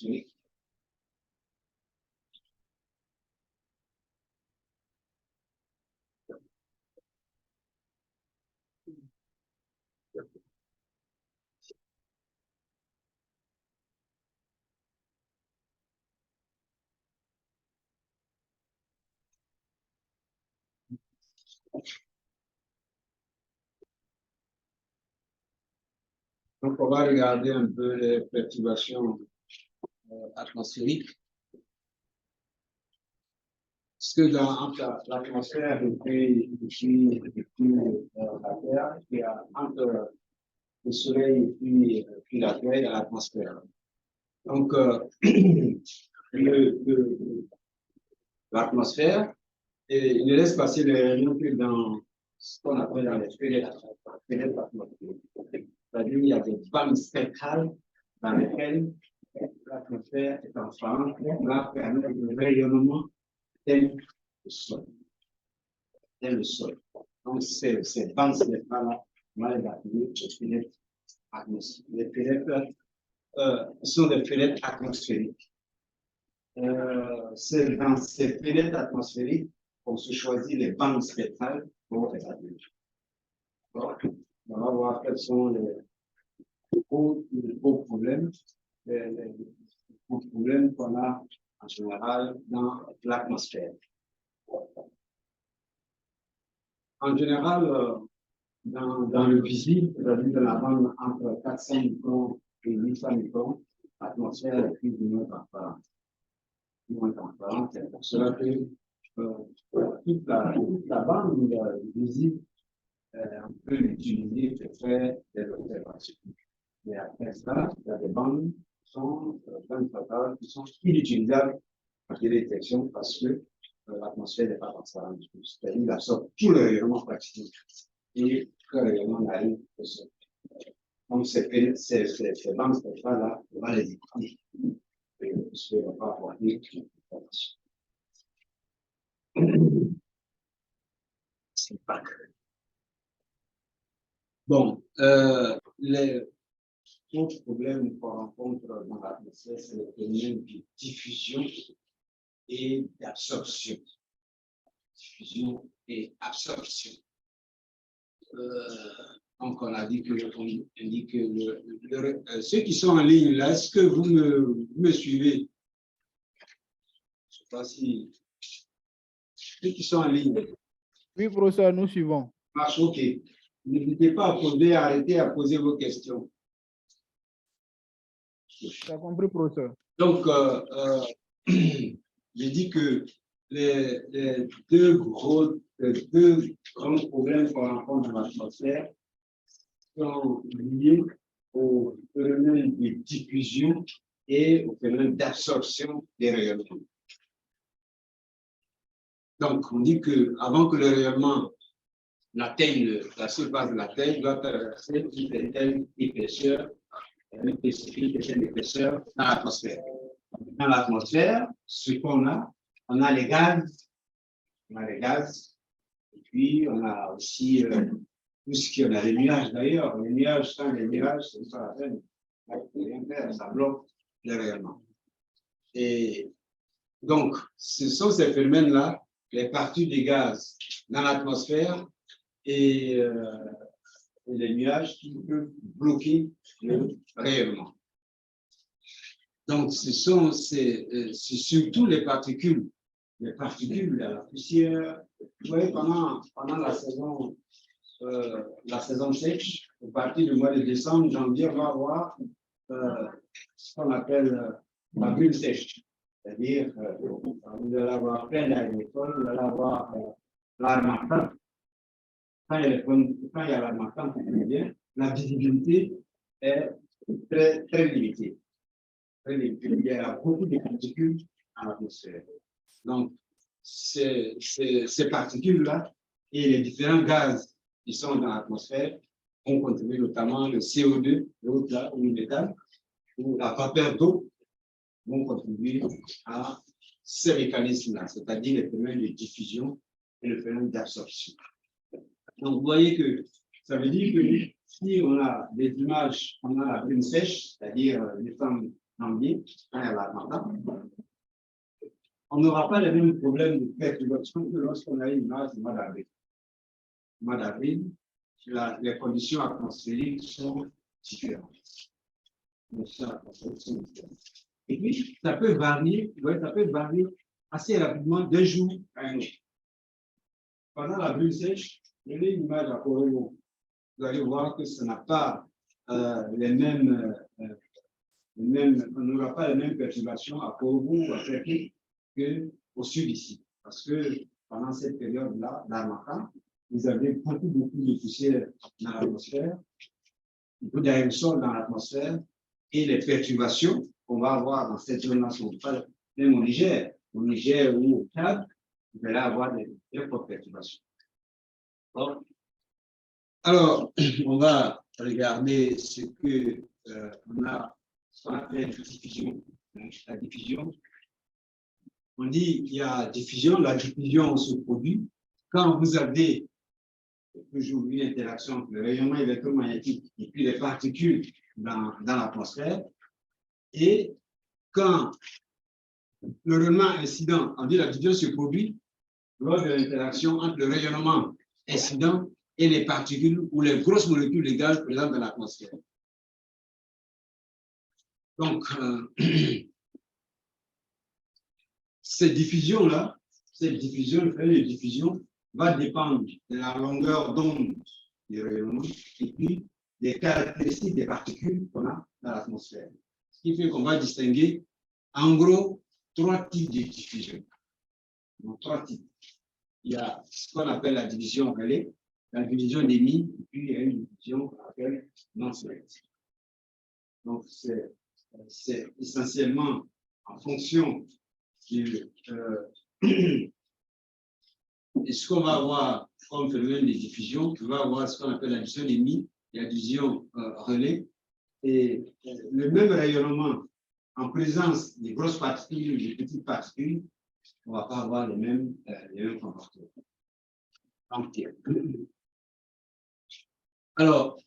atmosphérique. Donc, on va regarder un peu les perturbations atmosphériques. Parce que dans l'atmosphère, depuis la Terre, il y a entre le Soleil et puis la Terre, il y a l'atmosphère. Donc, l'atmosphère, il ne laisse passer les rayons que dans ce qu'on appelle les fenêtres atmosphériques. C'est-à-dire qu'il y a des bandes spectrales dans lesquelles l'atmosphère est transparente, va permettre le rayonnement tel le sol. Donc, ces bandes spectrales-là, on va les appeler les fenêtres atmosphériques. Les fenêtres sont des fenêtres atmosphériques. C'est dans ces fenêtres atmosphériques qu'on se choisit les bandes spectrales pour les appeler. On va voir quels sont les gros problèmes, qu'on a en général dans l'atmosphère. En général, dans le visible, c'est-à-dire dans la bande entre 400 microns et 800 microns, l'atmosphère est plus ou moins transparente. C'est pour cela que toute la bande visible, on peut l'utiliser pour faire des observations. Mais après ça, il y a des bandes qui sont inutilisables en détection parce que l'atmosphère n'est pas transparente du tout. C'est-à-dire qu'il absorbe tout le rayonnement pratiquement et le rayonnement n'arrive que ça. Donc, ces bandes spectrales-là, on va les écouter. Et on ne va pas avoir d'informations. C'est pas que. Bon, les autres problèmes qu'on rencontre dans l'atmosphère, c'est le phénomène de diffusion et d'absorption. Diffusion et absorption. Donc, on a dit que, ceux qui sont en ligne, là, est-ce que vous me suivez? Je ne sais pas si. Ceux qui sont en ligne. Oui, professeur, nous suivons. Marche, OK. N'hésitez pas à arrêter à poser vos questions. J'ai compris, professeur. Donc, j'ai dit que les deux grands problèmes qu'on rencontre dans l'atmosphère sont liés au phénomène de diffusion et au phénomène d'absorption des rayonnements. Donc, on dit qu'avant que le rayonnement n'atteigne la surface de la Terre, il doit traverser une certaine épaisseur, une certaine épaisseur dans l'atmosphère. Dans l'atmosphère, ce qu'on a, on a les gaz, et puis on a aussi tout ce qui, on a les nuages d'ailleurs. Les nuages, sans les nuages, c'est pas la peine. Ça bloque le rayonnement. Et donc, ce sont ces phénomènes-là, les parties des gaz dans l'atmosphère et les nuages qui peuvent bloquer le rayonnement. Donc, c'est surtout les particules, la poussière. Vous voyez, pendant la saison sèche, à partir du mois de décembre, janvier, on va avoir ce qu'on appelle la bulle sèche. C'est-à-dire, vous allez avoir plein d'agricoles, vous allez avoir l'armatan. Quand il y a l'armatan qui vient, la visibilité est très, très limitée. Il y a beaucoup de particules en atmosphère. Donc, ces particules-là et les différents gaz qui sont dans l'atmosphère ont contribué notamment le CO2, l'autre là, ou le méthane, ou la vapeur d'eau, vont contribuer à ces mécanismes-là, c'est-à-dire les phénomènes de diffusion et le phénomène d'absorption. Donc, vous voyez que ça veut dire que si on a des images, on a la brume sèche, c'est-à-dire décembre, janvier, quand il y a l'Armada, on n'aura pas les mêmes problèmes de perturbation que lorsqu'on a une image du mois d'avril. Le mois d'avril, les conditions atmosphériques sont différentes. Et puis, ça peut varier assez rapidement d'un jour à un autre. Pendant la bulle sèche, prenez une image à Korogo. Vous allez voir que ça n'a pas les mêmes, on n'aura pas les mêmes perturbations à Korogo ou à Ferté qu'au sud ici. Parce que pendant cette période-là, d'Armaka, vous avez beaucoup de poussière dans l'atmosphère, beaucoup d'aérosols dans l'atmosphère, et les perturbations qu'on va avoir dans cette zone-là sont pas même au Niger ou au Tchad, vous allez avoir des fortes perturbations. Bon. Alors, on va regarder ce que on a, ce qu'on appelle diffusion. La diffusion. On dit qu'il y a diffusion, la diffusion se produit quand vous avez toujours une interaction entre le rayonnement électromagnétique et puis les particules dans l'atmosphère. Et quand le rayonnement incident, on dit la diffusion se produit lors de l'interaction entre le rayonnement incident et les particules ou les grosses molécules de gaz présentes dans l'atmosphère. Donc, cette diffusion-là, le fait de diffusion va dépendre de la longueur d'onde du rayonnement et puis des caractéristiques des particules qu'on a dans l'atmosphère. Ce qui fait qu'on va distinguer, en gros, 3 types de diffusion. Donc, 3 types. Il y a ce qu'on appelle la division relais, la division d'émis, et puis il y a une division qu'on appelle non sélective. Donc, c'est essentiellement en fonction de ce qu'on va avoir comme phénomène de diffusion, tu vas avoir ce qu'on appelle la division d'émis et la division relais. Et le même rayonnement en présence des grosses particules ou des petites particules, on ne va pas avoir les mêmes comportements. Alors,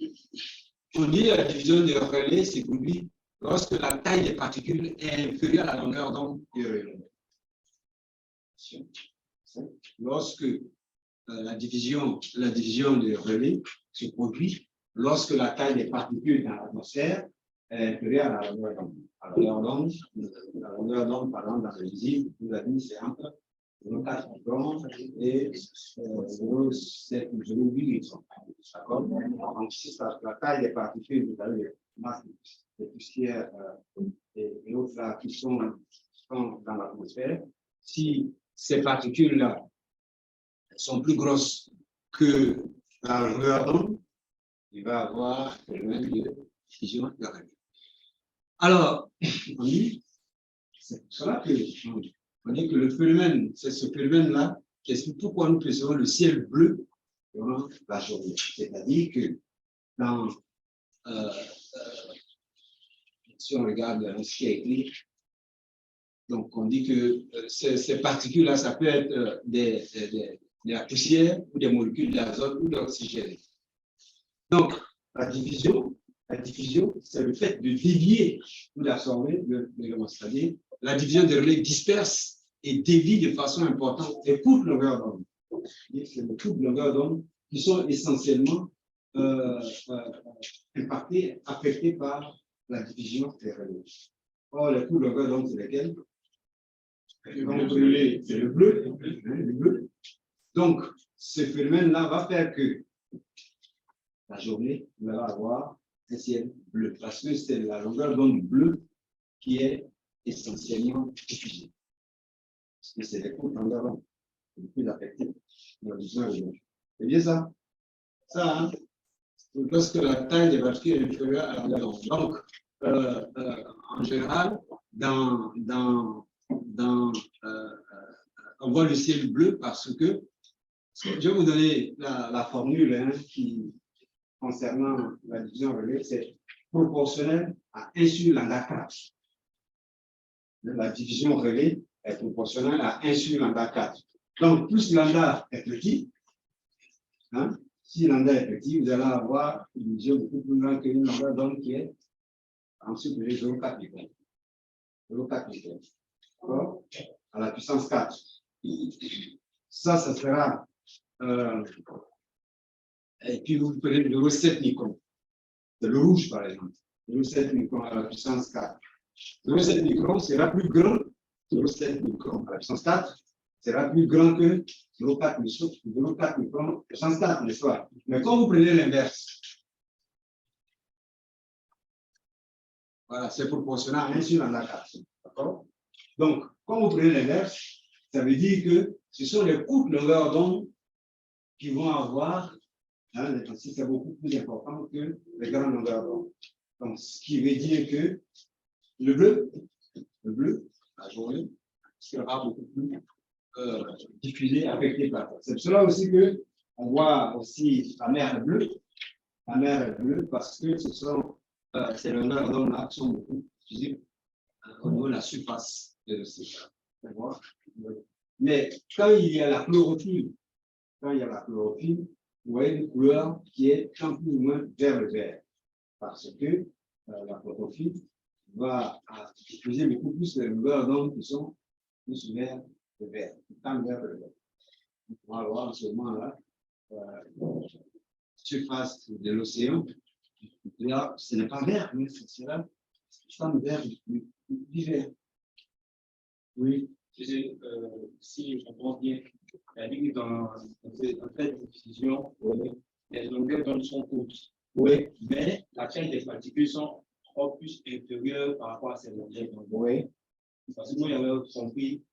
on dit la division des relais se produit lorsque la taille des particules est inférieure à la longueur d'onde du rayonnement. Lorsque la division des relais se produit lorsque la taille des particules dans l'atmosphère est inférieure à la longueur d'onde. La longueur d'onde, par exemple, dans le visible, vous avez dit, c'est entre 4 microns et 0,7 ou 0,8 microns. D'accord? Donc, si la taille des particules, vous avez les masses de poussière et autres là qui sont dans l'atmosphère, si ces particules-là sont plus grosses que la longueur d'onde, il va avoir le phénomène de diffusion de radio. Alors, on dit, c'est pour cela on dit que le phénomène, c'est ce phénomène-là qui explique pourquoi nous percevons le ciel bleu durant la journée. C'est-à-dire que dans, si on regarde ce qui est écrit, donc on dit que ces particules-là, ça peut être de la poussière ou des molécules d'azote ou d'oxygène. Donc, la diffusion, c'est le fait de dévier ou d'absorber l'élément, c'est-à-dire la division des relais disperse et dévie de façon importante les courtes longueurs d'onde. C'est les courtes longueurs d'onde qui sont essentiellement affectées par la division des relais. Or, les courtes longueurs d'onde, c'est lesquelles? C'est le bleu. Donc, ce phénomène-là va faire que la journée, on va avoir un ciel bleu, parce que c'est la longueur d'onde bleue qui est essentiellement diffusée. Parce que c'est les courtes longueurs d'onde les plus affectées dans la vision rouge. C'est bien ça? Ça, hein? Lorsque la taille des particules est inférieure à la longueur d'onde. Donc, en général, on voit le ciel bleu parce que, je vais vous donner la formule qui concernant la division relais, c'est proportionnel à 1 sur lambda 4. La division relais est proportionnelle à 1 sur lambda 4. Donc, plus lambda est petit, hein, si lambda est petit, vous allez avoir une division beaucoup plus grande qu'une longueur d'onde qui est en dessous de 0,4 microns. 0,4 microns. D'accord? À la puissance 4. Ça sera. Et puis vous prenez le 0,7 microns. C'est le rouge, par exemple. 0,7 microns à la puissance 4. 0,7 microns sera plus grand que 0,7 microns à la puissance 4. Sera plus grand que 0,4 microns à la puissance 4, n'est-ce pas? Mais quand vous prenez l'inverse, voilà, c'est proportionnel à 1 sur lambda 4. D'accord? Donc, quand vous prenez l'inverse, ça veut dire que ce sont les courtes longueurs d'onde qui vont avoir un intensité c'est beaucoup plus important que les grandes longueurs d'onde. Donc, ce qui veut dire que le bleu, la journée, sera beaucoup plus diffusé, affecté par ça. C'est pour cela aussi qu'on voit aussi la mer bleue. La mer est bleue parce que ce sont ces longueurs d'onde qui sont beaucoup diffusées au niveau de la surface de l'océan. Mais quand il y a la chlorophylle, vous voyez une couleur qui est un peu moins vers le vert. Parce que la chlorophylle va diffuser beaucoup plus les longueurs d'onde qui sont plus vers le vert. Vers le vert. On va voir en ce moment-là la surface de l'océan. Là, ce n'est pas vert, mais ce sera un vert plus vert. Oui. Si je comprends bien, dans cette diffusion, les longueurs d'onde sont courtes. Oui. Mais la taille des particules sont encore plus inférieures par rapport à ces longueurs d'onde. Oui. Parce que nous, on avait compris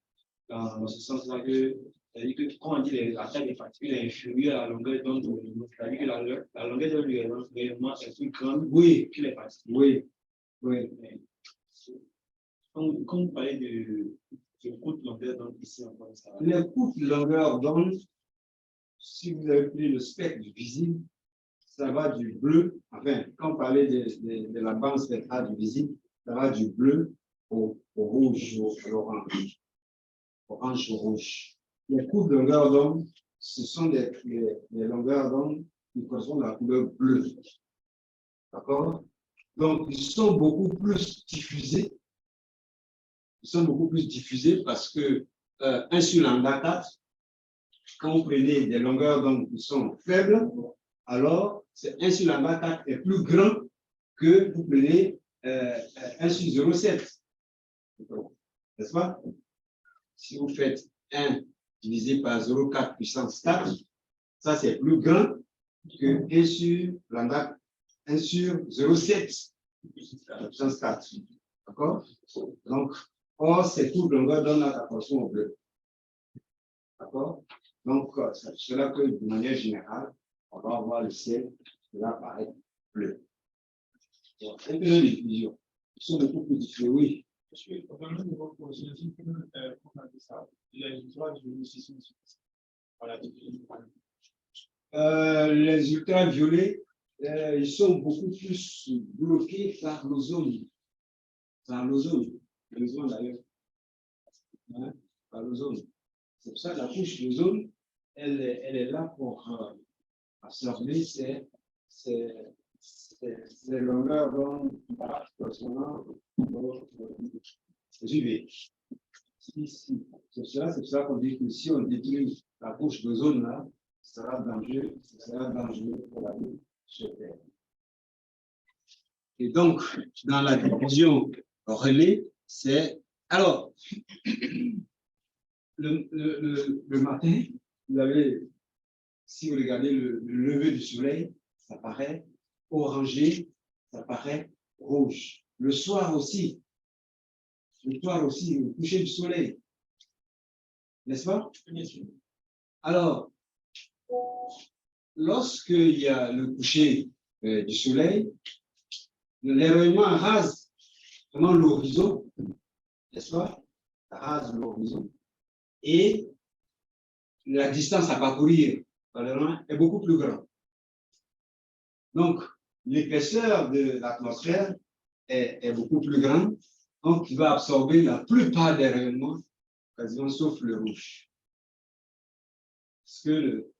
dans ce sens-là que, c'est-à-dire que quand on dit la taille des particules est inférieure à la longueur d'onde, c'est-à-dire que la longueur d'onde réellement est plus grande que les particules. Oui. Oui. Quand vous parlez de courtes longueurs d'onde ici encore, ça va. Les courtes longueurs d'onde, si vous avez pris le spectre visible, ça va du bleu, enfin, quand on parlait de la bande spectrale du visible, ça va du bleu au rouge, au orange. Orange au rouge. Les courtes longueurs d'onde, ce sont les longueurs d'onde qui correspondent à la couleur bleue. D'accord? Donc, ils sont beaucoup plus diffusés. Ils sont beaucoup plus diffusés parce que 1 sur lambda 4, quand vous prenez des longueurs d'onde qui sont faibles, alors c'est 1 sur lambda 4 est plus grand que vous prenez 1 sur 0,7. N'est-ce pas? Si vous faites 1 divisé par 0,4 puissance 4, ça c'est plus grand que 1 sur lambda 1 sur 0,7 puissance 4. D'accord? Donc, or, c'est toute longueur d'onde à correspond au bleu. D'accord? Donc, c'est cela que, de manière générale, on va avoir le ciel qui va apparaître bleu. Donc, c'est une diffusion. Ils sont beaucoup plus diffusés, oui. Les ultraviolets, ils sont beaucoup plus bloqués par l'ozone. Par l'ozone. L'ozone d'ailleurs. Hein? Par l'ozone. C'est pour ça que la couche d'ozone, elle est là pour absorber ces longueurs d'onde correspondant aux UV. C'est ça qu'on dit que si on détruit la couche d'ozone là, ce sera dangereux pour la vie sur Terre. Et donc, dans la diffusion relais, c'est alors le matin, vous avez, si vous regardez le lever du soleil, ça paraît orangé, ça paraît rouge. Le soir aussi, le coucher du soleil, n'est-ce pas? Alors, lorsqu'il y a le coucher du soleil, les rayonnements rasent vraiment l'horizon, n'est-ce pas? Ça rase l'horizon. Et la distance à parcourir par le loin est beaucoup plus grande. Donc, l'épaisseur de l'atmosphère est beaucoup plus grande, donc il va absorber la plupart des rayonnements, quasiment sauf le rouge. Parce que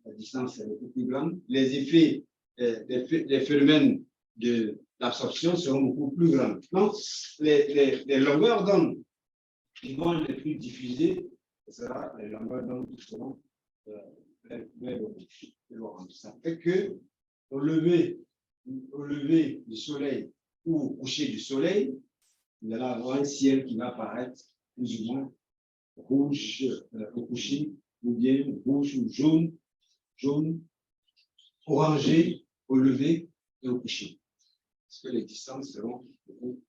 la distance est beaucoup plus grande, les effets, les phénomènes de l'absorption seront beaucoup plus grandes. Donc, les longueurs d'onde qui vont être les plus diffusées, ce sera les longueurs d'onde qui seront vers l'orange. Ça fait que au lever du soleil ou au coucher du soleil, il va y avoir un ciel qui va apparaître plus ou moins rouge au coucher, ou bien rouge ou jaune, orangé au lever et au coucher. Parce que les distances seront beaucoup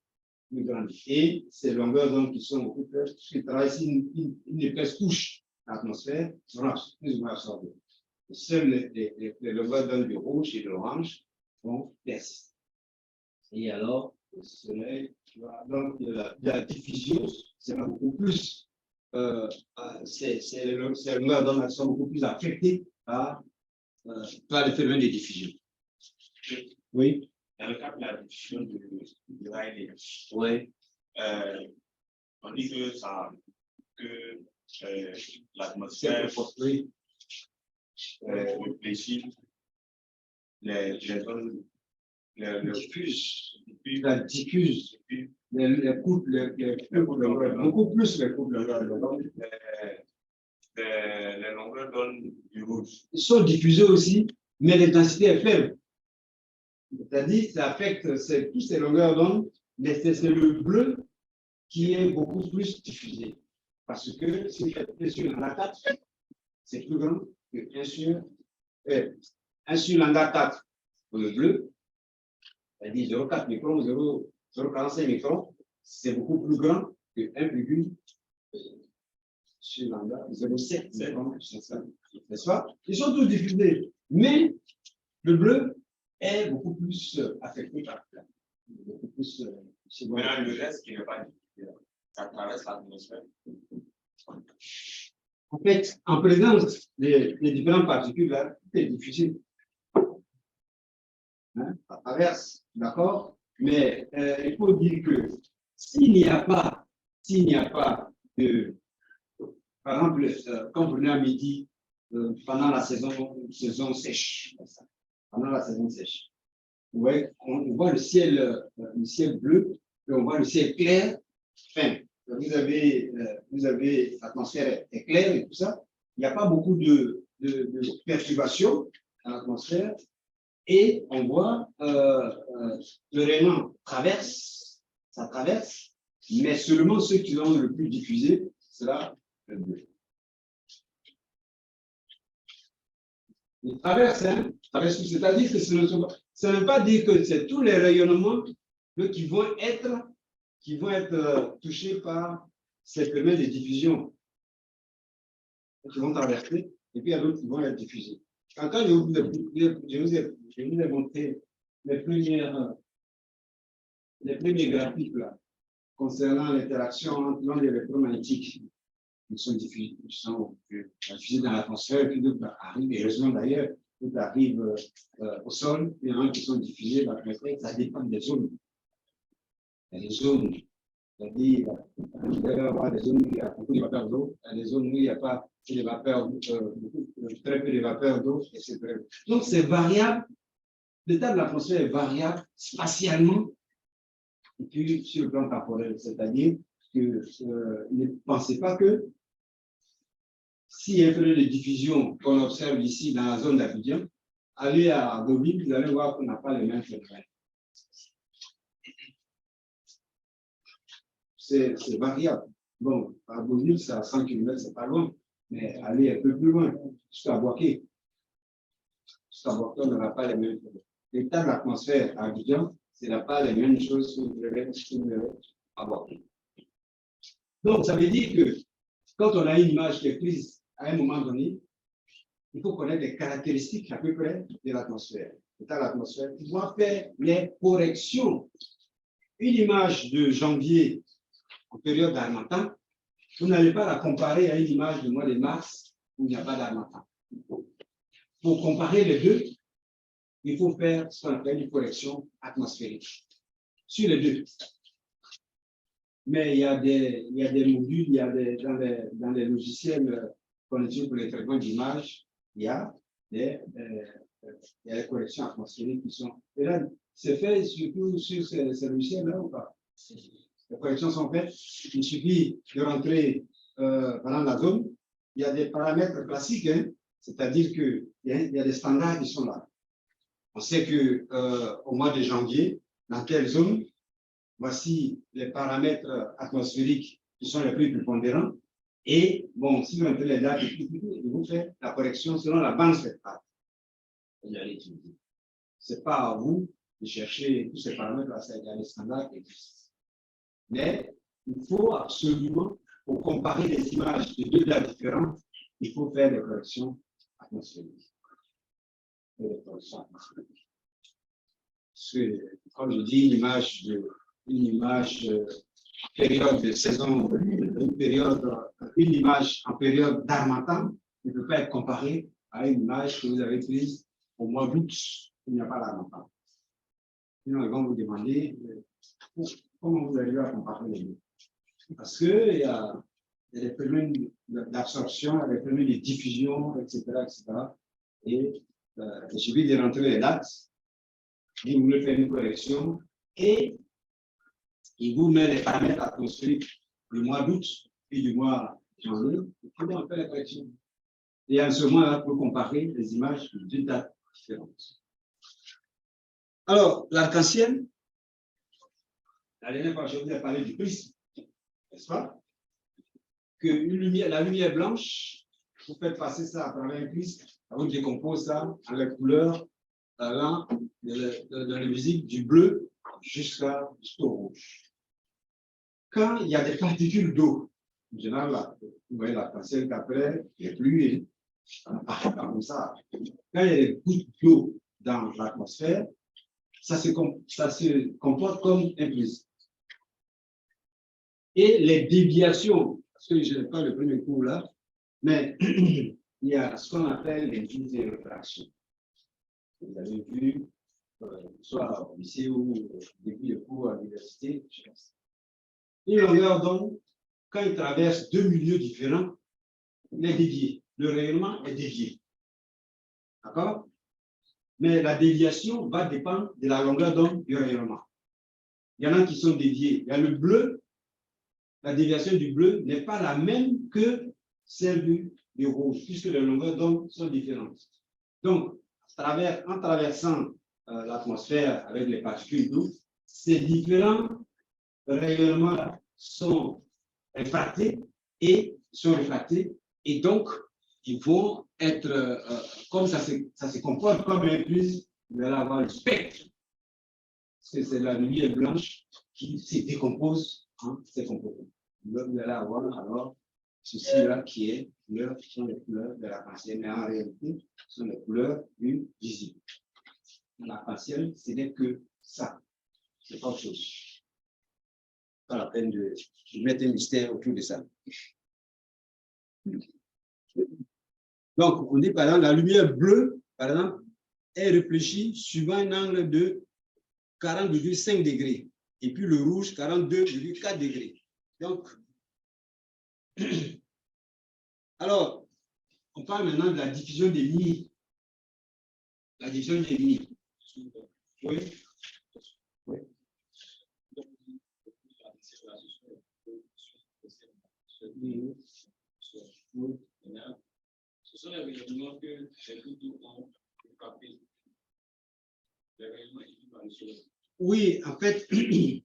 plus grandes. Et ces longueurs d'onde qui sont beaucoup plus, qui traversent une épaisse couche de l'atmosphère, seront plus ou moins absorbées. Seules les longueurs d'onde du rouge et de l'orange vont persister. Et alors, le soleil, donc la diffusion sera beaucoup plus, ces longueurs d'onde sont beaucoup plus affectées par le phénomène de diffusion. Oui. Dans le cas de la diffusion de Rayleigh, Oui. On dit que l'atmosphère réfléchit les zones, la diffuse, les couples, beaucoup plus les couples. Les longueurs d'onde du rouge. Ils sont diffusés aussi, mais l'intensité est faible. C'est-à-dire, ça affecte toutes ces longueurs d'onde, mais c'est le bleu qui est beaucoup plus diffusé. Parce que si vous faites 1 sur lambda 4, c'est plus grand que 1 sur lambda 4 pour le bleu, c'est-à-dire 0,4 microns, 0,45 microns, c'est beaucoup plus grand que 1,1 sur lambda 0,7 microns, n'est-ce pas? Ils sont tous diffusés, mais le bleu est beaucoup plus affecté par là. Beaucoup plus. Maintenant, le reste qui n'est pas diffusé, ça traverse l'atmosphère. En fait, en présence des différentes particules, là, tout est diffusé. Hein, ça traverse, d'accord? Mais il faut dire que s'il n'y a pas de. Par exemple, quand vous venez à midi, pendant la saison sèche, pendant la saison sèche, ouais, on voit le ciel bleu et on voit le ciel clair. Enfin, vous avez l'atmosphère est claire et tout ça. Il n'y a pas beaucoup de perturbations dans l'atmosphère et on voit le rayon ça traverse, mais seulement ceux qui l'ont le plus diffusé, sera le bleu. Il traverse, c'est-à-dire que ça ne veut pas dire que c'est tous les rayonnements qui vont être touchés par ces phénomènes de diffusion, qui vont traverser, et puis il y a d'autres qui vont être diffusés. Quand je vous ai montré les premiers graphiques là, concernant l'interaction entre l'onde électromagnétique qui sont diffusés dans l'atmosphère, puis d'autres arrivent, et heureusement d'ailleurs, d'autres arrivent au sol, il y en a qui sont diffusés dans l'atmosphère, ça dépend des zones. Il y a des zones, c'est-à-dire, il peut y avoir des zones où il y a beaucoup de vapeur d'eau, il y a des zones où il n'y a pas de vapeur, très peu de vapeur d'eau, etc. Donc c'est variable, l'état de l'atmosphère est variable spatialement, et puis sur le plan temporel, c'est-à-dire que ne pensez pas que s'il y a un phénomène de diffusion qu'on observe ici dans la zone d'Abidjan, allez à Deauville, vous allez voir qu'on n'a pas les mêmes phénomènes. C'est variable. Bon, à Deauville, c'est à 100 km, c'est pas loin, mais allez un peu plus loin, jusqu'à Boaké. Jusqu'à Boaké, on n'aura pas les mêmes phénomènes. L'état de l'atmosphère à Abidjan, ce n'est pas les mêmes choses que vous verrez à Boaké. Donc, ça veut dire que quand on a une image qui est prise à un moment donné, il faut connaître les caractéristiques à peu près de l'atmosphère. L'état de l'atmosphère, il doit faire les corrections. Une image de janvier en période d'harmattan, vous n'allez pas la comparer à une image du mois de mars où il n'y a pas d'harmattan. Pour comparer les deux, il faut faire ce qu'on appelle une correction atmosphérique sur les deux. Mais il y a des modules, dans les logiciels qu'on utilise pour les traitements d'image, il y a des corrections atmosphériques qui sont. Et là, c'est fait surtout sur ces logiciels-là ou pas? Les corrections sont faites. Il suffit de rentrer pendant la zone. Il y a des paramètres classiques, hein, c'est-à-dire qu'il y a des standards qui sont là. On sait qu'au mois de janvier, dans telle zone, voici les paramètres atmosphériques qui sont les plus prépondérants. Et bon, si vous entrez les dates, vous faites la correction selon la bande spectrale. Ce n'est pas à vous de chercher tous ces paramètres-là, c'est les standards qui existent. Mais il faut absolument, pour comparer les images de deux dates différentes, il faut faire des corrections atmosphériques. Parce que, comme je dis, une image période de saison, une image en période d'harmattan ne peut pas être comparée à une image que vous avez prise au mois d'août, il n'y a pas d'harmattan. Sinon, ils vont vous demander comment vous arrivez à comparer les deux. Parce qu'il y a des phénomènes d'absorption, des phénomènes de diffusion, etc. Et il suffit de rentrer les dates, vous voulez faire une correction, et il vous met les paramètres atmosphériques du mois d'août et du mois de janvier, et puis on fait la correction. Et en ce moment-là, pour comparer les images de deux dates différentes. Alors, l'arc-en-ciel, la dernière fois, je vous ai parlé du prisme, n'est-ce pas? Que la lumière blanche, vous faites passer ça à travers un prisme, vous décompose ça en les couleurs allant de la musique du bleu jusqu'au rouge. Quand il y a des particules d'eau, en général, là, vous voyez l'arc-en-ciel qu'après, les pluies, comme ça. Quand il y a des gouttes d'eau dans l'atmosphère, ça se comporte comme un prisme. Et les déviations, parce que je n'ai pas le premier cours là, mais il y a ce qu'on appelle les indices de réfraction. Vous avez vu, soit au lycée ou au début de cours à l'université, une longueur d'onde, quand il traverse deux milieux différents, il est dévié. Le rayonnement est dévié. D'accord? Mais la déviation va dépendre de la longueur d'onde du rayonnement. Il y en a qui sont déviés. Il y a le bleu, la déviation du bleu n'est pas la même que celle du rouge, puisque les longueurs d'onde sont différentes. Donc, en traversant l'atmosphère avec les particules d'eau, ces différents rayonnements sont réfractés et donc ils vont être, comme ça se comporte comme un prisme, vous allez avoir le spectre. Parce que c'est la lumière blanche qui se décompose en ces composants. Vous allez avoir alors ceci-là qui est sont les couleurs de l'arc-en-ciel, mais en réalité, ce sont les couleurs du visible. L'arc-en-ciel, ce n'est que ça. C'est pas autre chose. Pas la peine de mettre un mystère autour de ça. Donc, on dit par exemple, la lumière bleue, par exemple, est réfléchie suivant un angle de 40,5 degrés. Et puis le rouge, 42,4 degrés. Donc, alors, on parle maintenant de la diffusion des nids. La diffusion des nids. Oui. Oui. Ce sont les rayonnements que les photos ont frappés. Les rayonnements émis par le soleil. Oui, en fait, ils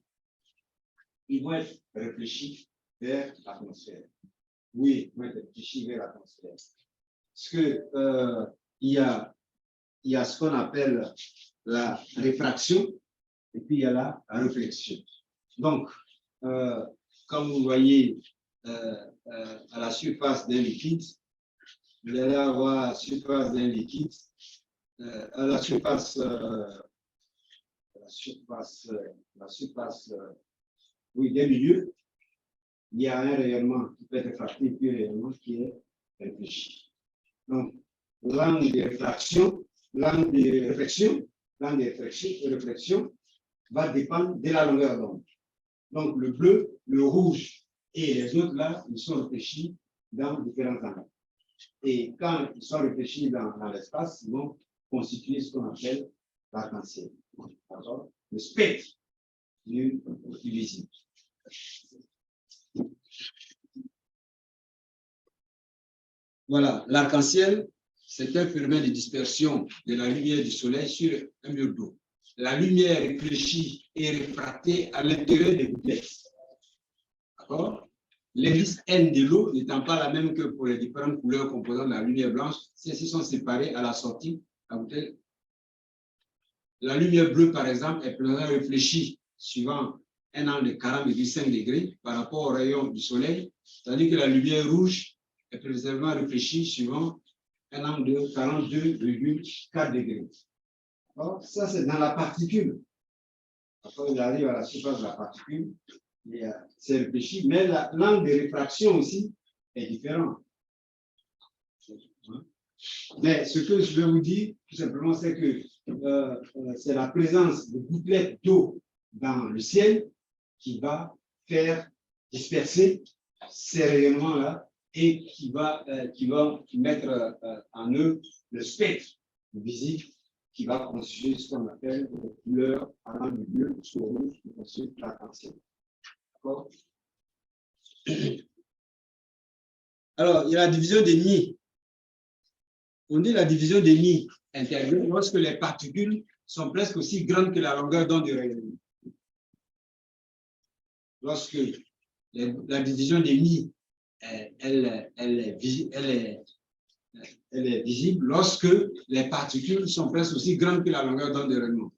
vont être réfléchis vers l'atmosphère. Oui, ils vont être réfléchis vers l'atmosphère. Parce que il y a ce qu'on appelle la réfraction et puis il y a la réflexion. Donc, comme vous voyez à la surface d'un liquide, vous allez avoir à la surface d'un liquide, à la surface, oui, des milieux, il y a un rayonnement qui peut être réfracté et puis un rayonnement qui est réfléchi. Donc, l'angle de réfraction, l'angle de réflexion va dépendre de la longueur d'onde. Donc, le bleu, le rouge et les autres là, ils sont réfléchis dans différents angles. Et quand ils sont réfléchis dans l'espace, ils vont constituer ce qu'on appelle l'arc-en-ciel. Le spectre du visible. Voilà, l'arc-en-ciel, c'est un phénomène de dispersion de la lumière du soleil sur un mur d'eau. La lumière réfléchie et réfractée à l'intérieur des gouttelettes. D'accord? L'indice N de l'eau n'étant pas la même que pour les différentes couleurs composant la lumière blanche, celles-ci sont séparées à la sortie. La lumière bleue, par exemple, est plus réfléchie suivant un angle de 40,5 degrés par rapport au rayon du soleil, tandis que la lumière rouge est précisément réfléchie suivant un angle de 42,4 degrés. Alors, ça, c'est dans la particule. Après, il arrive à la surface de la particule, c'est réfléchi, mais l'angle de réfraction aussi est différent. Mais ce que je vais vous dire, tout simplement, c'est que c'est la présence de gouttelettes d'eau dans le ciel qui va faire disperser ces rayonnements-là et qui va mettre en eux le spectre visible qui va constituer ce qu'on appelle les couleurs allant du bleu au rouge qui constitue l'arc-en-ciel. D'accord? Alors, il y a la division des nids. On dit la division des nids intervient lorsque les particules sont presque aussi grandes que la longueur d'onde du rayonnement. Lorsque la division des nids elle est visible lorsque les particules sont presque aussi grandes que la longueur d'onde du rayonnement.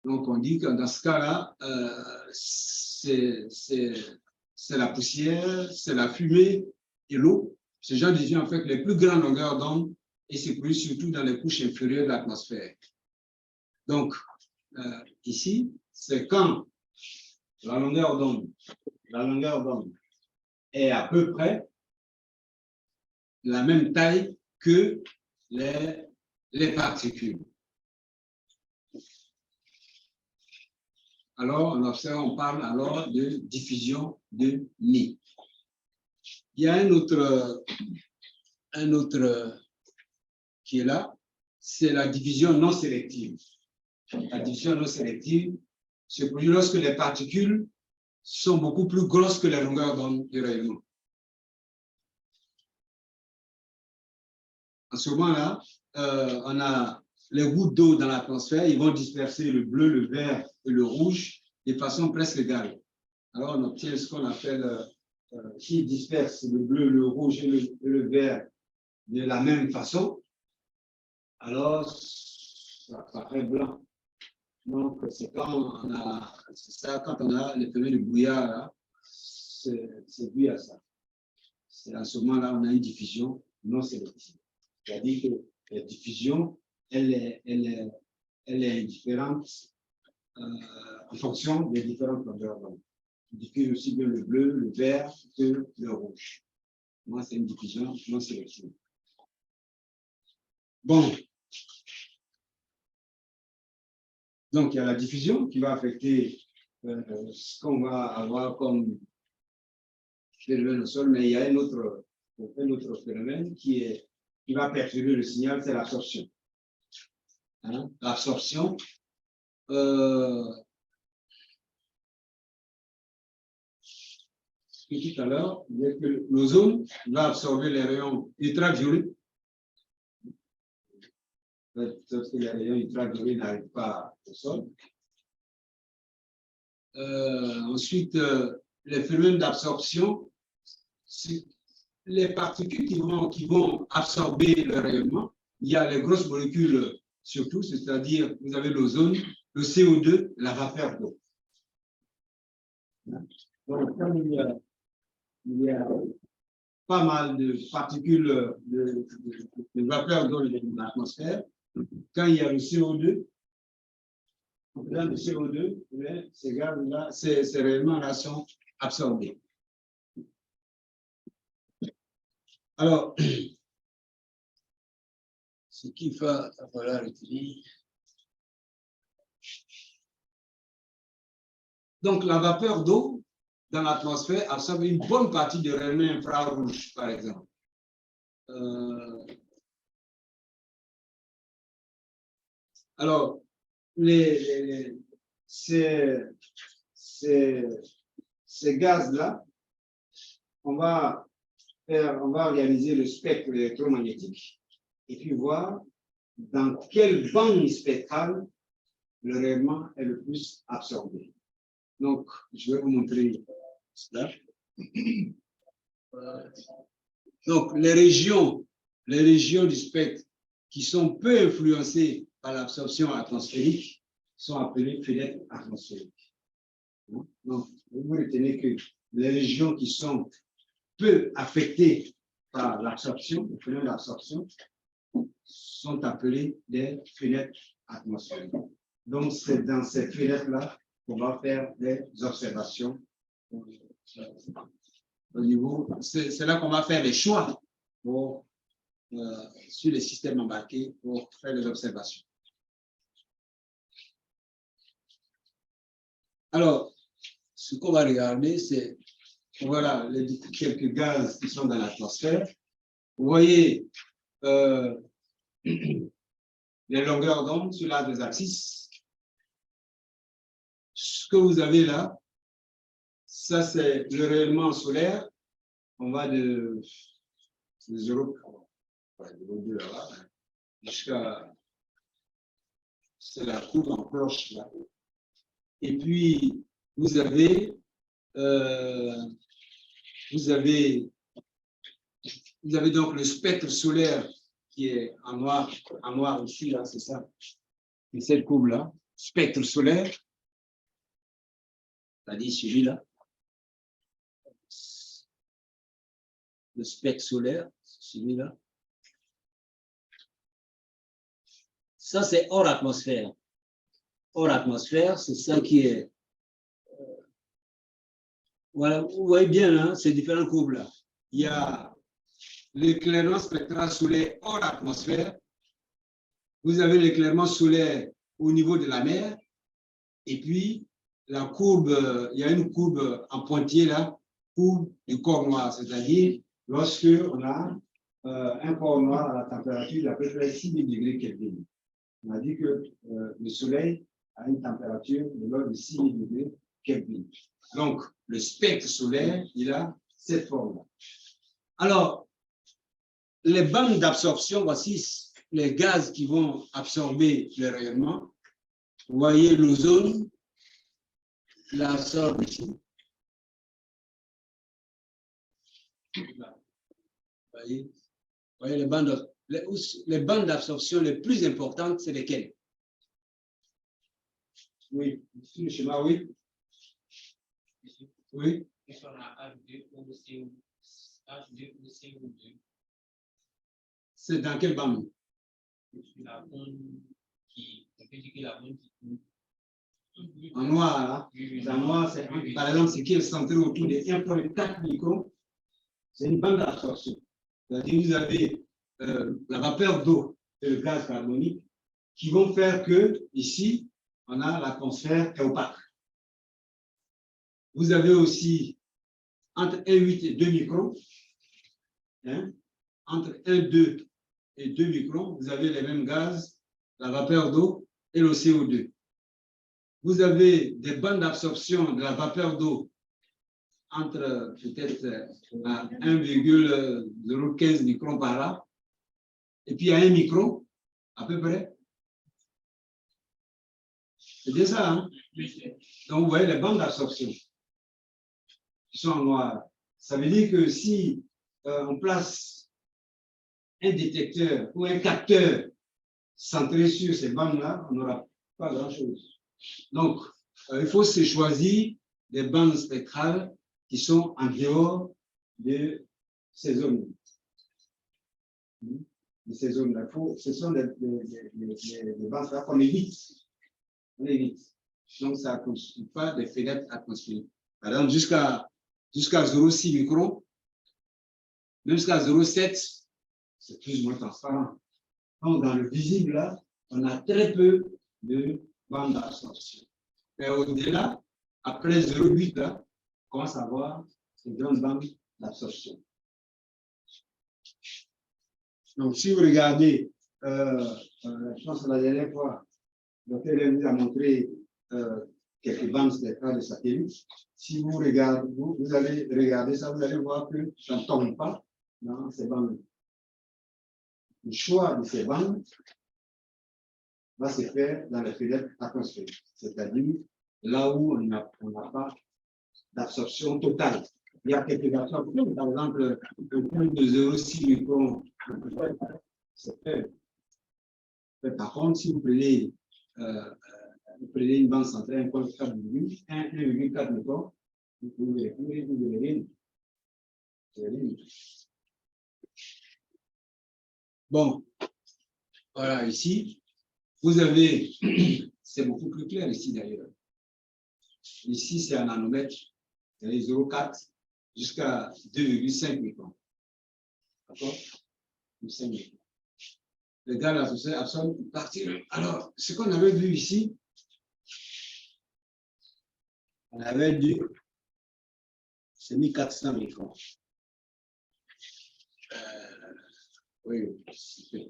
Donc, on dit que dans ce cas-là, c'est la poussière, c'est la fumée et l'eau. Ces gens disent en fait les plus grandes longueurs d'onde et c'est plus surtout dans les couches inférieures de l'atmosphère. Donc, ici, c'est quand la longueur d'onde est à peu près la même taille que les particules. Alors, on parle alors de diffusion de nid. Il y a un autre qui est là, c'est la division non sélective. La division non sélective se produit lorsque les particules sont beaucoup plus grosses que la longueur d'onde du rayonnement. En ce moment-là, on a les gouttes d'eau dans l'atmosphère, ils vont disperser le bleu, le vert et le rouge de façon presque égale. Alors, on obtient ce qu'on appelle, qui disperse le bleu, le rouge et le vert de la même façon, alors ça fait blanc. Donc, c'est quand on a le phénomène de brouillard, c'est dû à ça. C'est à ce moment-là, on a une diffusion non sélective. C'est-à-dire que la diffusion, elle est différente en fonction des différentes longueurs d'onde. On diffuse aussi bien le bleu, le vert que le rouge. Moi, c'est une diffusion non sélective. Bon. Donc, il y a la diffusion qui va affecter ce qu'on va avoir comme phénomène au sol, mais il y a un autre phénomène qui va perturber le signal, c'est l'absorption. Hein? L'absorption, tout à l'heure, que l'ozone va absorber les rayons ultraviolets. Sauf que les rayons ultraviolets n'arrivent pas au sol. Ensuite, les phénomènes d'absorption, les particules qui vont absorber le rayonnement, il y a les grosses molécules surtout, c'est-à-dire vous avez l'ozone, le CO2, la vapeur d'eau. Donc, comme il y a pas mal de particules de vapeur d'eau dans l'atmosphère, quand il y a le CO2, le CO2, ces gaz-là, ces rayonnements-là sont absorbés. Alors, ce qu'il va falloir retenir. Donc, la vapeur d'eau dans l'atmosphère absorbe une bonne partie du rayonnement infrarouge, par exemple. Alors, ces gaz-là, on va réaliser le spectre électromagnétique et puis voir dans quelle bande spectrale le rayonnement est le plus absorbé. Donc, je vais vous montrer cela. Donc, les régions du spectre qui sont peu influencées par l'absorption atmosphérique sont appelées fenêtres atmosphériques. Donc, vous retenez que les régions qui sont peu affectées par l'absorption, le phénomène d'absorption, sont appelées des fenêtres atmosphériques. Donc, c'est dans ces fenêtres-là qu'on va faire des observations au niveau. C'est là qu'on va faire les choix pour, sur les systèmes embarqués pour faire les observations. Alors, ce qu'on va regarder, c'est voilà les quelques gaz qui sont dans l'atmosphère. Vous voyez les longueurs d'onde sur l'axe des axes. Ce que vous avez là, ça c'est le rayonnement solaire. On va de 0,2 jusqu'à, c'est la courbe en cloche là. Et puis vous avez donc le spectre solaire qui est en noir ici là, c'est ça. Et cette courbe là, spectre solaire. C'est-à-dire celui-là, le spectre solaire, celui-là. Ça, c'est hors atmosphère. Hors atmosphère, c'est ça qui est... voilà, vous voyez bien, hein, ces différentes courbes-là. Il y a l'éclairement spectral solaire hors atmosphère. Vous avez l'éclairement solaire au niveau de la mer. Et puis, la courbe, il y a une courbe en pointillé là, courbe du corps noir, c'est-à-dire lorsque on a un corps noir à la température d'à peu près 6000 degrés Kelvin. On a dit que le soleil a une température de l'ordre de 6000 degrés Kelvin. Donc, le spectre solaire, il a cette forme-là. Alors, les bandes d'absorption, voici les gaz qui vont absorber le rayonnement. Vous voyez l'ozone, l'absorbe ici. Vous voyez les bandes d'absorption les plus importantes, c'est lesquelles? Oui, ici le schéma, oui. Oui. C'est dans quelle bande? La bande qui, en noir, là. En noir, c'est par exemple ce qui est centré autour de 1,4 microns, c'est une bande d'absorption. C'est-à-dire que vous avez la vapeur d'eau et le gaz carbonique qui vont faire que, ici, on a l'atmosphère est opaque. Vous avez aussi entre 1,8 et 2 microns, hein, entre 1,2 et 2 microns, vous avez les mêmes gaz, la vapeur d'eau et le CO2. Vous avez des bandes d'absorption de la vapeur d'eau entre peut-être 1,015 microns par là, et puis à 1 micron, à peu près. C'est bien ça, hein? Donc, vous voyez les bandes d'absorption qui sont en noir. Ça veut dire que si on place un détecteur ou un capteur centré sur ces bandes-là, on n'aura pas grand-chose. Donc, il faut se choisir des bandes spectrales qui sont en dehors de ces zones. De ces zones-là. Ce sont des bandes là qu'on évite. On évite. Donc, ça ne constitue pas des fenêtres atmosphériques. Par exemple, jusqu'à 0,6 microns, même jusqu'à 0,7, c'est plus ou moins transparent. Donc, dans le visible, là, on a très peu de bandes d'absorption. Et au-delà, après 0,8, là, on commence à voir une grande bande d'absorption. Donc, si vous regardez, je pense que la dernière fois, Donc, elle nous a montré quelques bandes spectrales de satellites. Si vous regardez, vous allez regarder ça, vous allez voir que ça ne tombe pas dans ces bandes. Le choix de ces bandes va se faire dans les fenêtres atmosphériques, c'est-à-dire là où on n'a pas d'absorption totale. Il y a quelques absorptions, par exemple, le point de 0,6 microns, c'est fait. Par contre, si vous prenez une bande centrale, 1,4 microns, vous verrez. Bon, voilà, ici, vous avez, c'est beaucoup plus clair ici d'ailleurs. Ici, c'est un nanomètre, c'est 0,4 jusqu'à 2,5 microns. D'accord? 5 microns. Les gars, l'associé absorbe une partie. Alors, ce qu'on avait vu ici, on avait dit, c'est 1400 microns. Oui, c'est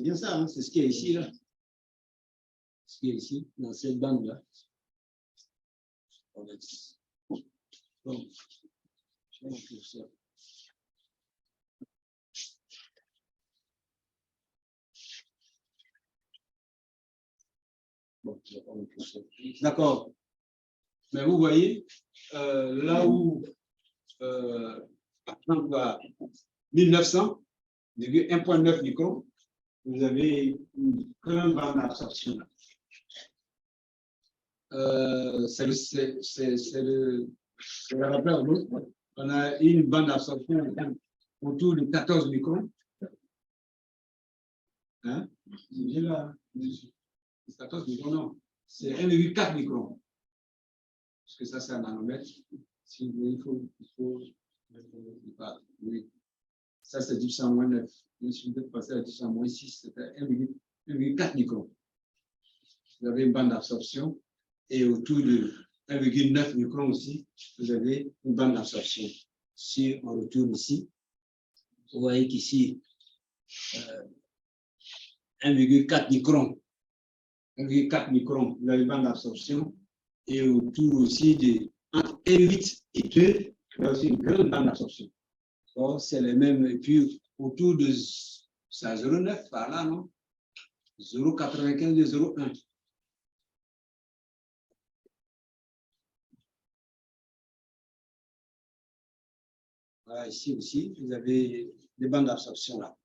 bien ça, hein? C'est ce qui est ici, là. Ce qui est ici, dans cette bande-là. Bon, je vais écrire ça. Bon, d'accord. Mais vous voyez, là où, par exemple, à 1900, 1,9 microns, vous avez une grande bande d'absorption. C'est le rappel. On a une bande d'absorption autour de 14 microns. Hein? 14 microns, non. C'est 1,4 microns. Parce que ça, c'est un nanomètre. Si vous voulez, il faut oui. Ça, c'est 10 à moins 9. Si vous passer à 10 à moins 6, c'était 1,4 microns. Vous avez une bande d'absorption. Et autour de 1,9 microns aussi, vous avez une bande d'absorption. Si on retourne ici, vous voyez qu'ici, 1,4 microns. 1,4 microns, vous avez une bande d'absorption. Et autour aussi de entre 1,8 et 2, il y a aussi une grande bande d'absorption. C'est les mêmes. Et puis, autour de 0,9 par là, non? 0,95 et 0,1. Voilà, ici aussi, vous avez des bandes d'absorption là.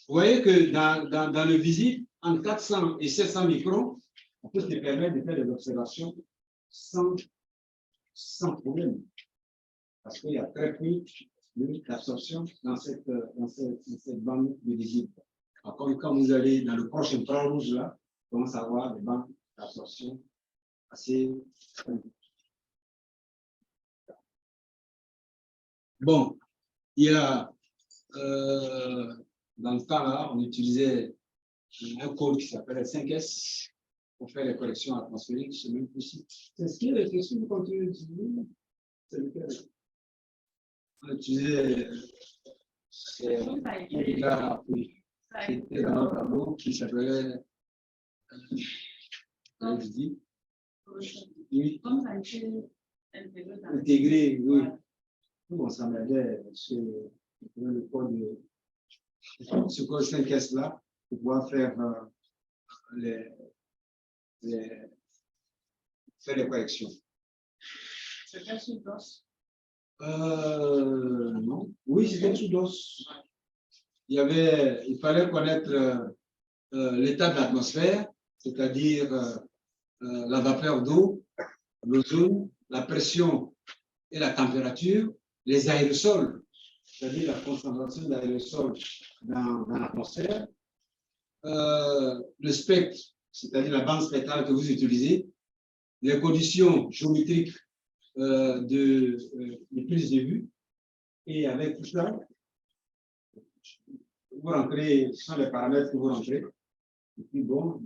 Vous voyez que dans le visible, entre 400 et 700 microns, on peut se permettre de faire des observations sans problème. Parce qu'il y a très peu d'absorption dans cette bande de visible. Encore quand vous allez dans le proche infrarouge là, vous commencez à avoir des bandes d'absorption assez. Bon, il y a, dans le temps là, on utilisait un code qui s'appelait 5S pour faire les corrections atmosphériques, c'est même possible. C'est ce qui est les questions qu'on utilise. C'est lequel? On utilisait c'était dans un tableau qui s'appelait intégré, oui. Nous, on s'améliore sur le code ce code 5S là pour pouvoir faire les corrections. C'était sous DOS? Non. Oui, c'était sous DOS. Il fallait connaître l'état de l'atmosphère, c'est-à-dire la vapeur d'eau, l'ozone, la pression et la température, les aérosols, c'est-à-dire la concentration d'aérosols dans l'atmosphère, le spectre, c'est-à-dire la bande spectrale que vous utilisez, les conditions géométriques de prise de vue, et avec tout ça, vous rentrez, ce sont les paramètres que vous rentrez, et puis bon,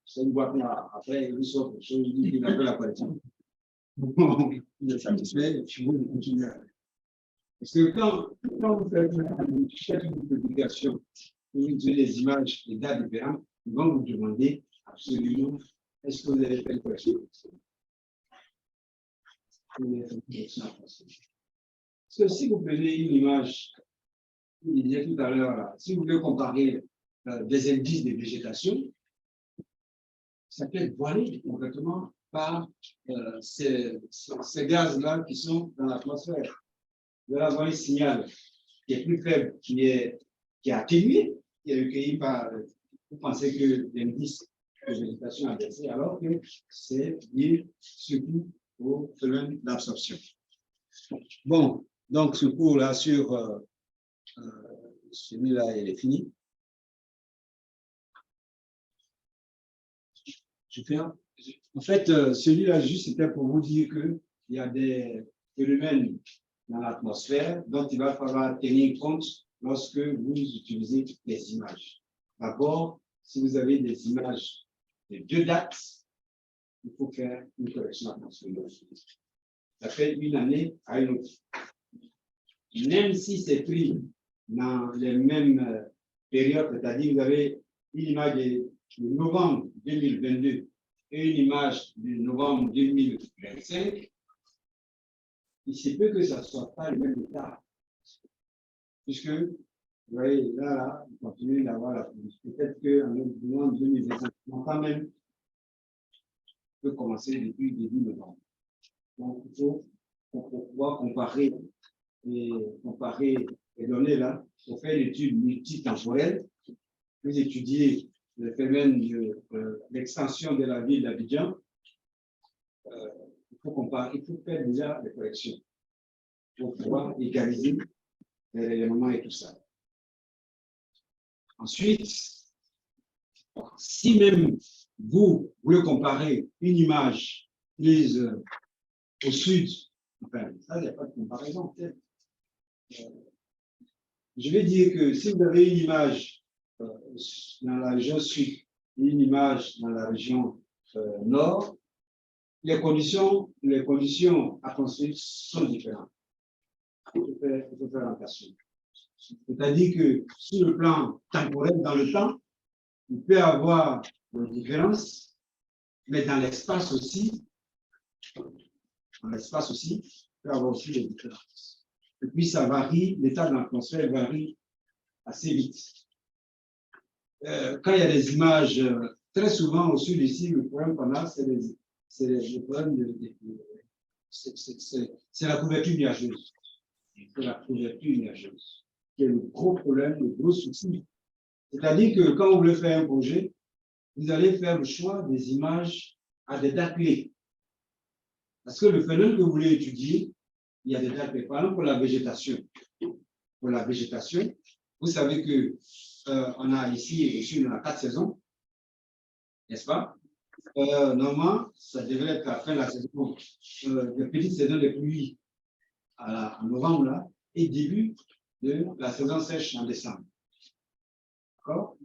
c'est une boîte là, après, vous sortez quelque chose, il a fait la correction. Bon, il est satisfait, et puis vous continuez. Parce que quand vous faites une publication, vous utilisez des images, des dates différentes, ils vont vous demander absolument est-ce que vous avez fait une correction. Parce que si vous prenez une image, je disais tout à l'heure, si vous voulez comparer des indices de végétation, ça peut être voilé complètement par ces gaz-là qui sont dans l'atmosphère. Vous allez avoir un signal qui est plus faible, qui est atténué, qui est recueilli par, vous pensez que l'indice de végétation a baissé, alors que c'est lié surtout au phénomène d'absorption. Bon, donc ce cours-là sur celui-là, il est fini. Je fais un. En fait, celui-là, juste, c'était pour vous dire qu'il y a des phénomènes dans l'atmosphère dont il va falloir tenir compte lorsque vous utilisez des images. D'abord, si vous avez des images de 2 dates, il faut faire une correction atmosphérique. Ça fait une année à une autre. Même si c'est pris dans les mêmes périodes, c'est-à-dire vous avez une image de novembre 2022 et une image de novembre 2025, il se peut que ça ne soit pas le même état. Puisque, vous voyez, là, on continue d'avoir la police. Peut-être qu'en novembre 2025, quand même, peut commencer depuis début novembre. Donc, il faut pouvoir comparer les données là, pour faire une étude multitemporelle, vous étudiez le phénomène de l'extension de la ville d'Abidjan. Il faut faire déjà des corrections pour pouvoir égaliser les éléments et tout ça. Ensuite, si même vous voulez comparer une image prise au sud, enfin, ça, il n'y a pas de comparaison peut-être. Je vais dire que si vous avez une image dans la région sud et une image dans la région nord, les conditions à construire sont différentes. Il faut faire attention. C'est-à-dire que sur le plan temporel, dans le temps, il peut y avoir des différences, mais dans l'espace aussi, il peut y avoir aussi des différences. Et puis ça varie, l'état de l'atmosphère varie assez vite. Quand il y a des images, très souvent au sud ici, le problème qu'on a, c'est le problème c'est la couverture nuageuse. C'est la couverture nuageuse qui est le gros problème, le gros souci. C'est-à-dire que quand vous voulez faire un projet, vous allez faire le choix des images à des dates clés. Parce que le phénomène que vous voulez étudier, il y a des dates clés. Par exemple, pour la végétation. Pour la végétation, vous savez que on a ici, on a 4 saisons, n'est-ce pas? Normalement, ça devrait être la fin de la saison, de petite saison de pluie en novembre, là, et début de la saison sèche en décembre. D'accord?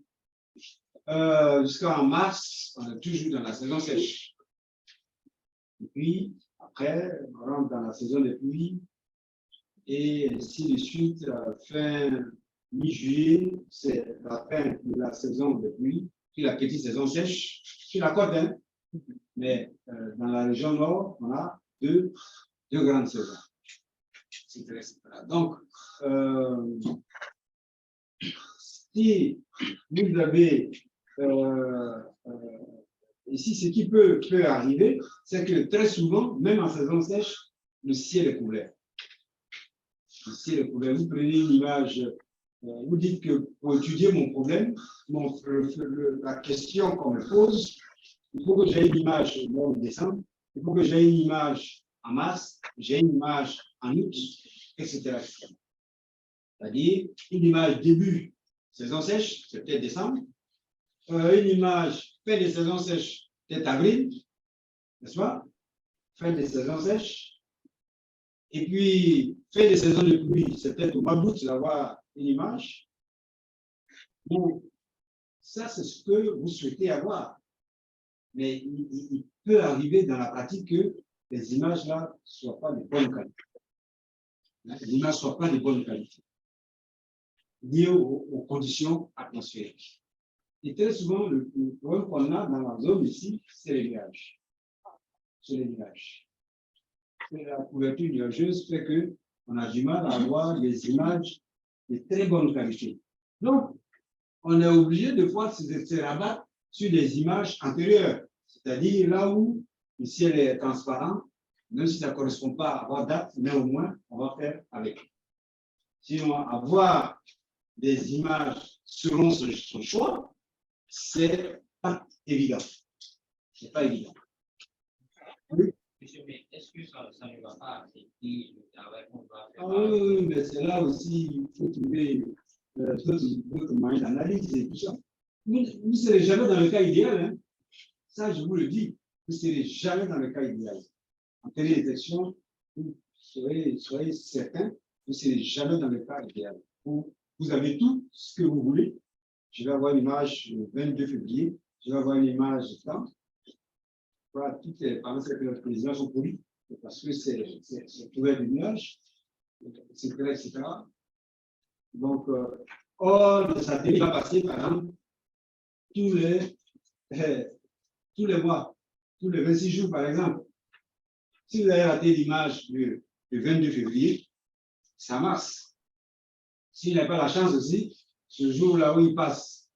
Jusqu'en mars, on est toujours dans la saison sèche. Et puis, après, on rentre dans la saison des pluies, et ainsi de suite, fin mi-juillet, c'est la fin de la saison de pluie, puis la petite saison sèche, sur la côte, hein. Mais dans la région nord, on a deux grandes saisons. Donc, si vous avez ici, ce qui peut arriver, c'est que très souvent, même en saison sèche, le ciel est couvert. Le ciel est couvert. Vous prenez une image, vous dites que pour étudier mon problème, la question qu'on me pose, il faut que j'ai une image au mois de décembre, il faut que j'ai une image en mars, j'ai une image en août, etc. C'est-à-dire une image début saison sèche, c'est peut-être décembre, une image fin de saison sèche, peut-être avril, n'est-ce pas? Fin de saison sèche. Et puis, fin de saison de pluie, c'est peut-être au mois d'août d'avoir une image. Donc, ça, c'est ce que vous souhaitez avoir. Mais il peut arriver dans la pratique que les images-là ne soient pas de bonne qualité. Les images ne soient pas de bonne qualité. liées aux conditions atmosphériques. Et très souvent, le problème qu'on a dans la zone ici, c'est les nuages. C'est les nuages. Et la couverture nuageuse fait qu'on a du mal à avoir des images de très bonne qualité. Donc, on est obligé de fois se rabattre sur des images antérieures, c'est-à-dire là où le ciel est transparent, même si ça ne correspond pas à votre date, mais au moins, on va faire avec. Sinon, avoir des images selon son choix, c'est pas évident. C'est pas évident. Oui. Monsieur, mais est-ce que ça ne va pas affecter le travail qu'on va faire? Ah oui, mais c'est là aussi, il faut trouver d'autres moyens d'analyse et tout ça. Vous ne serez jamais dans le cas idéal. Hein. Ça, je vous le dis. Vous ne serez jamais dans le cas idéal. En télédétection, soyez certain, vous ne serez jamais dans le cas idéal. Vous avez tout ce que vous voulez. Je vais avoir une image le 22 février. Je vais avoir une image de temps. Voilà, toutes les paramètres que les images sont pourries, parce que c'est couvert de nuages, etc., etc. Donc, le satellite va passer, par exemple, tous les mois, tous les 26 jours, par exemple. Si vous avez raté l'image du 22 février, ça marche. S'il n'a pas la chance aussi, ce jour-là où il passe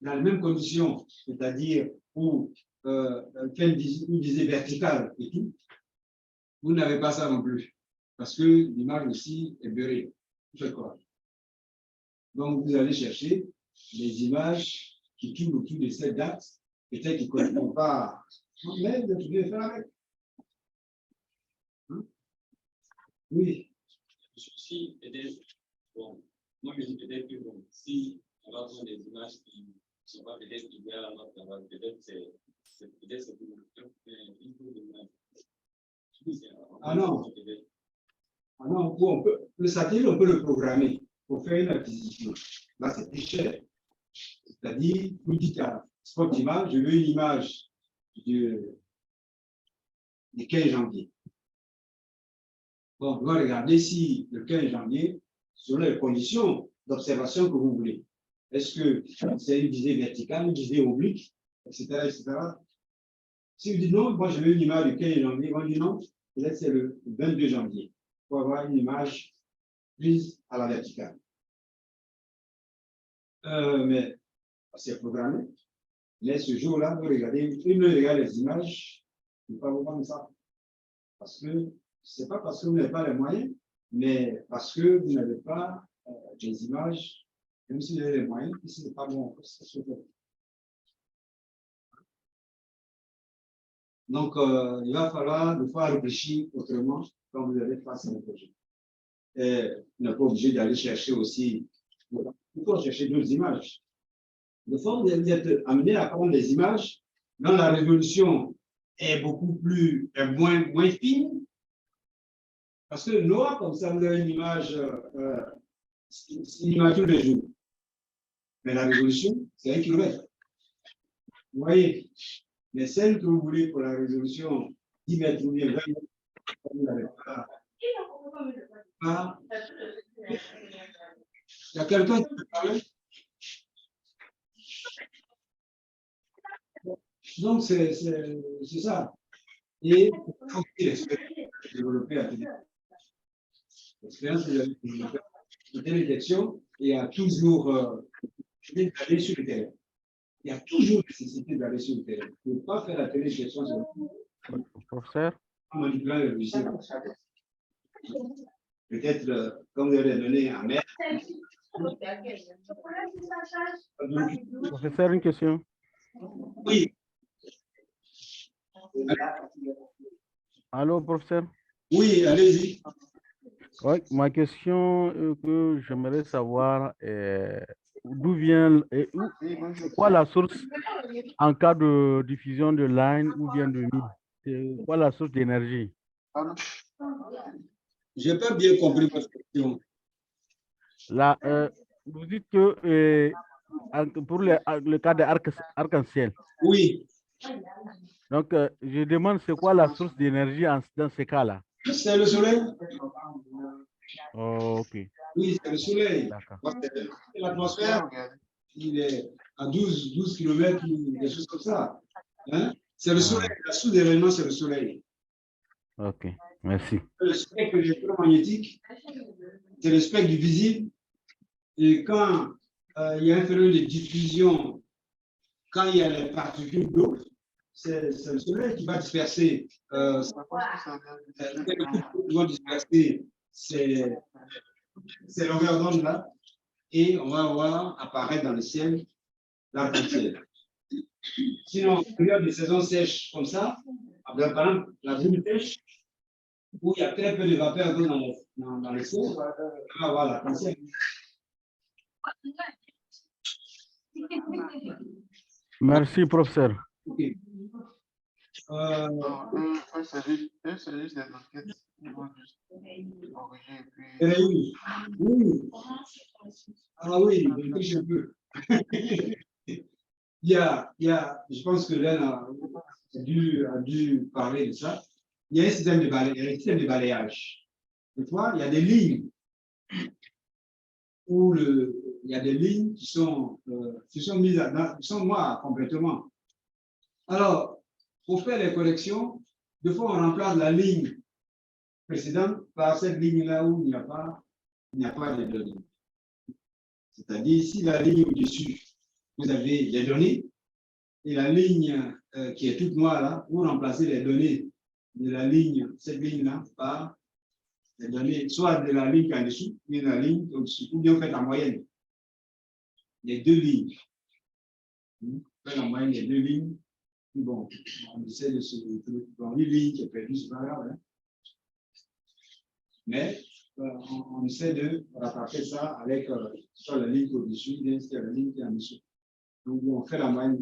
dans les mêmes conditions, c'est-à-dire où il disait vertical et tout, vous n'avez pas ça non plus. Parce que l'image aussi est beurrée. Donc, vous allez chercher des images qui tournent autour de cette date, peut-être qui ne correspondent pas. Mais vous devez faire avec. Hein? Oui. Si peut-être, bon, moi je dis peut-être que bon, si on va prendre des images qui ne sont pas peut-être idéales à notre travail, peut-être c'est pour Ah non. Ah non, le satellite, on peut le programmer pour faire une acquisition. Là, c'est plus cher. C'est-à-dire, vous dites à Spot Image, je veux une image du 15 janvier. Bon, on va regarder si le 15 janvier, selon les conditions d'observation que vous voulez. Est-ce que c'est une visée verticale, une visée oblique, etc., etc. Si vous dites non, moi je veux une image du 15 janvier, on dit non, peut-être c'est le 22 janvier, pour avoir une image prise à la verticale. Mais c'est programmé. Mais ce jour-là, vous regardez les images, il ne faut pas vous prendre ça. Parce que ce n'est pas parce que vous n'avez pas les moyens, mais parce que vous n'avez pas des images, même si vous avez les moyens, ce n'est pas bon. Donc, il va falloir des fois réfléchir autrement quand vous allez face à un projet. Et vous n'êtes pas obligé d'aller chercher aussi, il faut chercher d'autres images. De fois, vous allez être amené à prendre des images dont la résolution est moins fine. Parce que noir, comme ça, vous avez une image tous les jours. Mais la résolution, c'est 1 km. Vous voyez? Mais celle que vous voulez pour la résolution 10 mètres ou bien 20 mètres, vous n'avez pas. Il y a quelqu'un qui peut parler? Donc, c'est ça. Et il faut qu'il l'expérience développer à l'expérience de télédétection, il y a toujours d'aller sur le terrain. Il y a toujours nécessité d'aller sur le terrain. Il ne faut pas faire la télédétection sur Professeur. en manipulant le logiciel. Peut-être, comme vous avez donné en mer. Professeur, une question. Oui. Allô, professeur? Oui, allez-y. Oui, ma question que j'aimerais savoir est d'où vient et c'est quoi la source en cas de diffusion de line ou bien de mine? C'est quoi la source d'énergie? Je n'ai pas bien compris votre question. Là, vous dites que pour le cas de arc-en-ciel. Oui. Donc, je demande c'est quoi la source d'énergie dans ces cas-là? C'est le soleil. Oh, ok. Oui, c'est le soleil. D'accord. L'atmosphère, il est à 12 km, des choses comme ça. Hein? C'est le soleil. La sous-événement, c'est le soleil. Ok, merci. Le spectre électromagnétique, c'est le spectre du visible. Et quand il y a un phénomène de diffusion, quand il y a les particules d'eau, c'est le soleil qui va disperser. Qui vont disperser ces longueurs d'onde là, et on va voir apparaître dans le ciel l'arc-en-ciel. Sinon, en période de saison sèche comme ça, par exemple, la brume sèche, où il y a très peu de vapeur d'eau dans le ciel, on va avoir l'arc-en-ciel. Merci, professeur. Ok. Oui. Ah oui, je triche un peu. Je pense que Len a dû parler de ça. Il y a un système de balayage. Des fois, il y a des lignes où il y a des lignes qui sont mises qui sont noires complètement. Alors, pour faire les corrections, des fois, on remplace la ligne précédente par cette ligne-là où il n'y a pas de données. C'est-à-dire, si la ligne au-dessus, vous avez les données, et la ligne qui est toute noire là, vous remplacez les données de la ligne, cette ligne-là, par les données, soit de la ligne qui est en dessous, ou de la ligne au-dessus, ou bien vous faites la moyenne. Les deux lignes. Vous faites la moyenne des deux lignes. Bon, on essaie de se dans une ligne qui est perdue, c'est pas grave. Hein. Mais on essaie de rattraper ça avec soit la ligne au-dessus, ou bien la ligne qui est en dessous. Donc, on fait la moyenne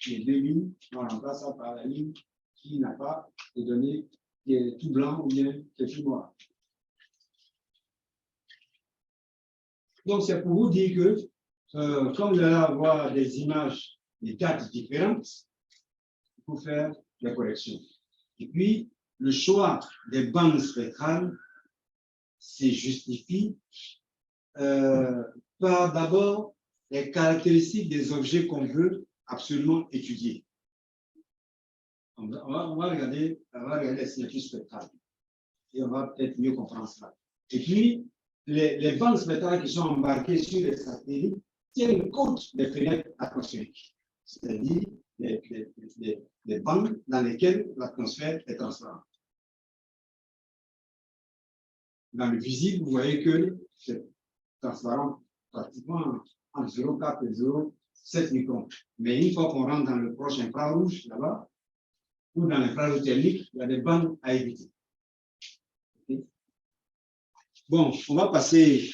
des deux lignes, on remplace ça par la ligne qui n'a pas de données, qui est tout blanc ou bien qui est tout noir. Donc, c'est pour vous dire que, comme vous allez avoir des images, des dates différentes, il faut faire la correction. Et puis, le choix des bandes spectrales se justifie par d'abord les caractéristiques des objets qu'on veut absolument étudier. On va regarder les signatures spectrales et on va peut-être mieux comprendre cela. Et puis, les bandes spectrales qui sont embarquées sur les satellites tiennent compte des fenêtres atmosphériques, c'est-à-dire des bandes dans lesquelles l'atmosphère est transparente. Dans le visible, vous voyez que c'est transparent pratiquement entre 0,4 et 0,7 microns. Mais une fois qu'on rentre dans le proche infrarouge, là-bas, ou dans l'infrarouge thermique, il y a des bandes à éviter. Okay. Bon, on va passer.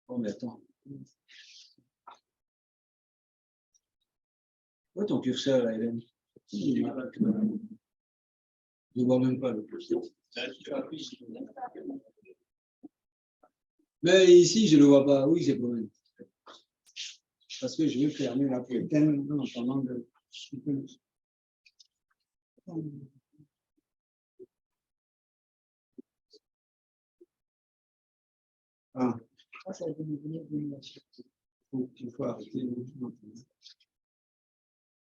Oh, mais attends. Où est ton curseur, là, Hélène? Je ne vois même pas le curseur. Mais ici, je ne le vois pas. Oui, c'est problème. Parce que je vais fermer la prétenne en attendant de. Ah. Il faut arrêter.